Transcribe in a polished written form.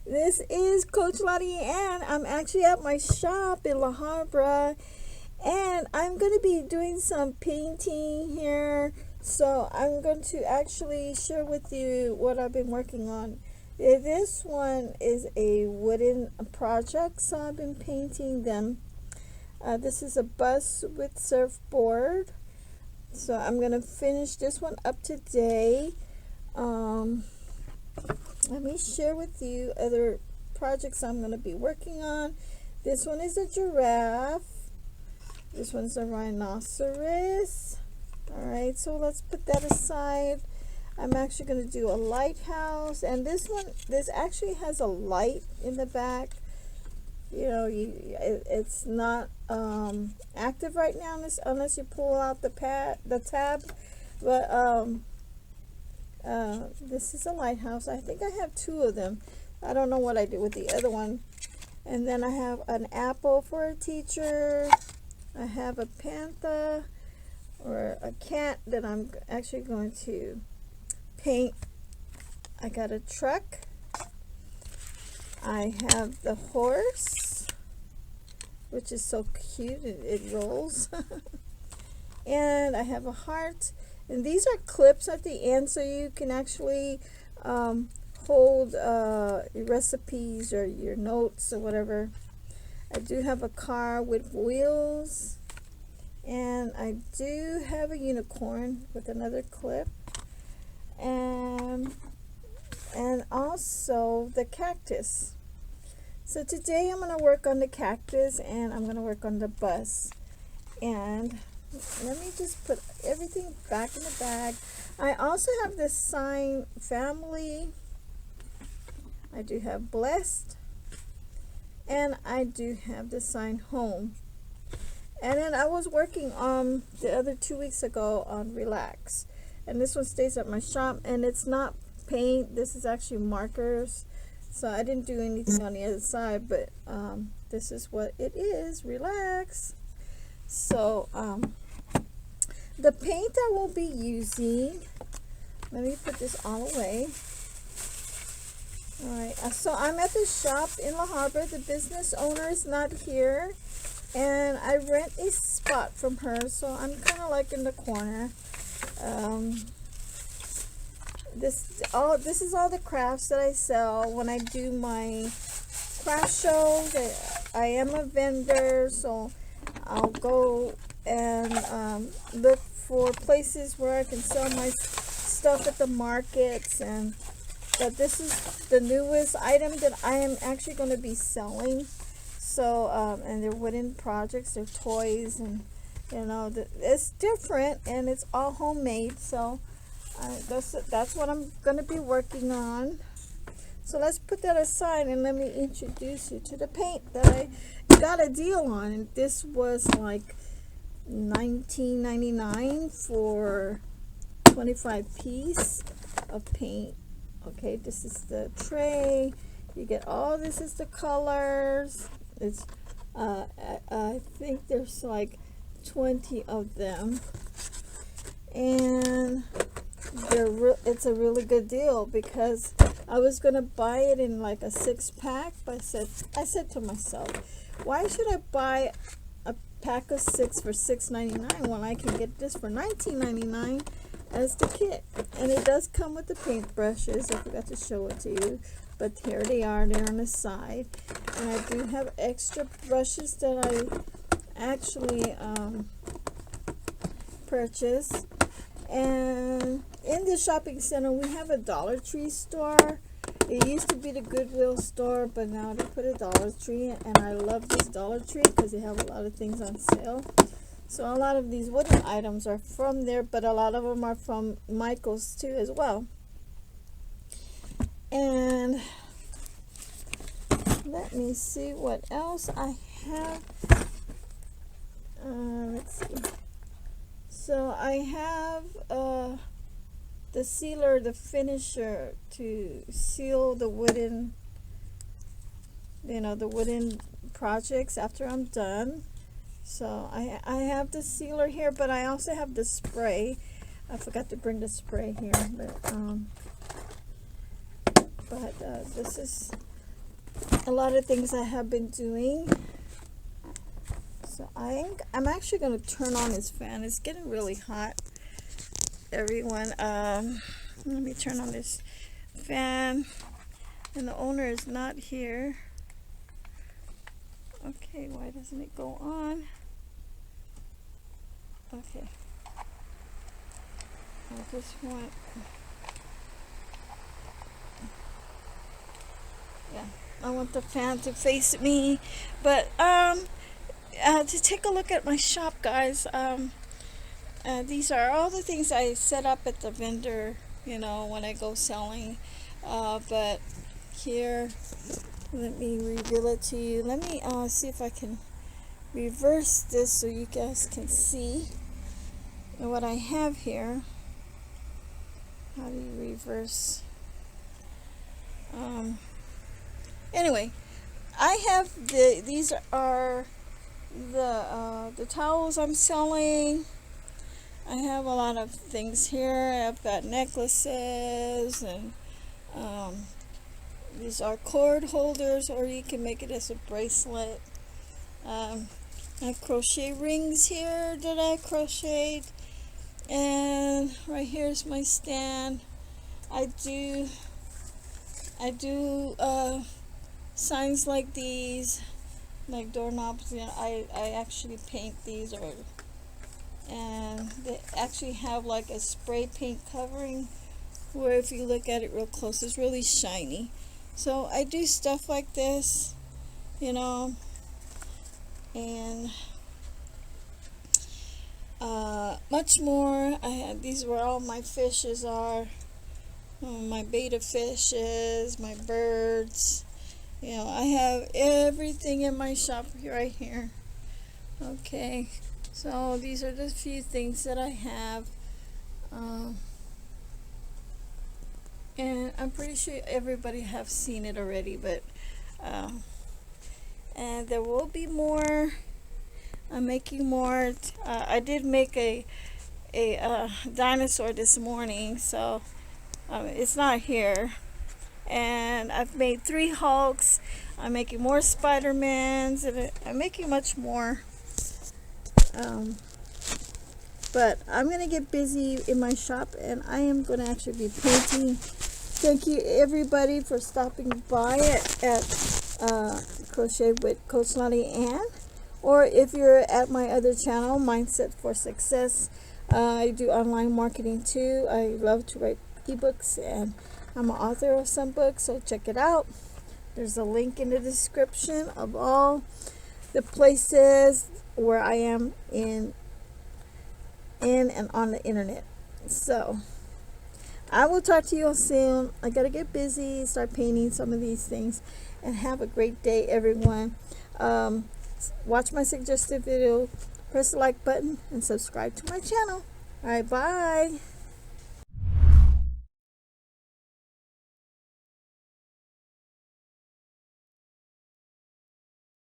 This is Coach Lottie, and I'm actually at my shop in La Habra, and I'm going to be doing some painting here. So I'm going to actually share with you what I've been working on. This one is a wooden project, so I've been painting them. This is a bus with surfboard, so I'm going to finish this one up today. Let me share with you other projects I'm going to be working on. This one is a giraffe. This one's a rhinoceros. Alright, so let's put that aside. I'm actually going to do a lighthouse. And this actually has a light in the back. You know, it's not active right now unless you pull out the tab. But this is a lighthouse. I think I have two of them. I don't know what I did with the other one. And then I have an apple for a teacher. I have a panther or a cat that I'm actually going to paint. I got a truck. I have the horse, which is so cute. It rolls. And I have a heart. And these are clips at the end, so you can actually hold your recipes or your notes or whatever. I do have a car with wheels, and I do have a unicorn with another clip, and also the cactus. So today I'm going to work on the cactus, and I'm going to work on the bus. And let me just put everything back in the bag. I also have this sign, family. I do have blessed. And I do have the sign home. And then I was working on the other 2 weeks ago on relax. And this one stays at my shop. And it's not paint. This is actually markers. So I didn't do anything on the other side. But this is what it is. Relax. So the paint I will be using, let me put this all away. Alright, so I'm at the shop in La Habra. The business owner is not here, and I rent a spot from her, so I'm kind of like in the corner. This is all the crafts that I sell when I do my craft shows. I am a vendor, so I'll go and look for places where I can sell my stuff at the markets. But this is the newest item that I am actually going to be selling. So and they're wooden projects, they're toys, and you know, it's different, and it's all homemade. So that's what I'm going to be working on. So let's put that aside, and let me introduce you to the paint that I got a deal on. And this was like $19.99 for 25 piece of paint. Okay, this is the tray. You get all this is the colors. It's I think there's like 20 of them, and it's a really good deal because I was gonna buy it in like a 6-pack, but I said to myself, why should I buy a pack of 6 for $6.99 when I can get this for $19.99 as the kit? And it does come with the paint brushes. I forgot to show it to you, but here they are. They're on the side, and I do have extra brushes that I actually purchased. And in the shopping center we have a Dollar Tree store. It used to be the Goodwill store, but now they put a Dollar Tree, and I love this Dollar Tree because they have a lot of things on sale. So a lot of these wooden items are from there, but a lot of them are from Michael's too as well. And let me see what else I have. Let's see. So I have the sealer, the finisher, to seal the wooden, the wooden projects after I'm done. So I have the sealer here, but I also have the spray. I forgot to bring the spray here, but this is a lot of things I have been doing. So I'm actually going to turn on this fan. It's getting really hot, everyone. Let me turn on this fan. And the owner is not here. Okay, why doesn't it go on? Okay. I just want... Yeah, I want the fan to face me. But, to take a look at my shop, guys. These are all the things I set up at the vendor, you know, when I go selling. But here, let me reveal it to you. Let me see if I can reverse this so you guys can see what I have here. How do you reverse? Anyway, I have these are the towels I'm selling. I have a lot of things here. I've got necklaces, and these are cord holders, or you can make it as a bracelet. I have crochet rings here that I crocheted, and right here's my stand. I do signs like these, like doorknobs. You know, I actually paint these, and they actually have like a spray paint covering where if you look at it real close, it's really shiny. So I do stuff like this, you know, and much more. These were all my fishes are, my betta fishes, my birds. You know, I have everything in my shop right here. Okay, so these are the few things that I have. And I'm pretty sure everybody have seen it already, but and there will be more. I'm making more. I did make a dinosaur this morning, so it's not here. And I've made 3 Hulks. I'm making more Spider-Mans, and I'm making much more. But I'm gonna get busy in my shop, and I am gonna actually be painting. Thank you everybody for stopping by at Crochet with Coach Lonnie Ann, or if you're at my other channel, Mindset for Success. I do online marketing too. I love to write ebooks, and I'm an author of some books, so check it out. There's a link in the description of all the places where I am in and on the internet. So I will talk to you all soon. I gotta get busy, start painting some of these things, and have a great day, everyone. Watch my suggested video, press the like button, and subscribe to my channel. All right, bye.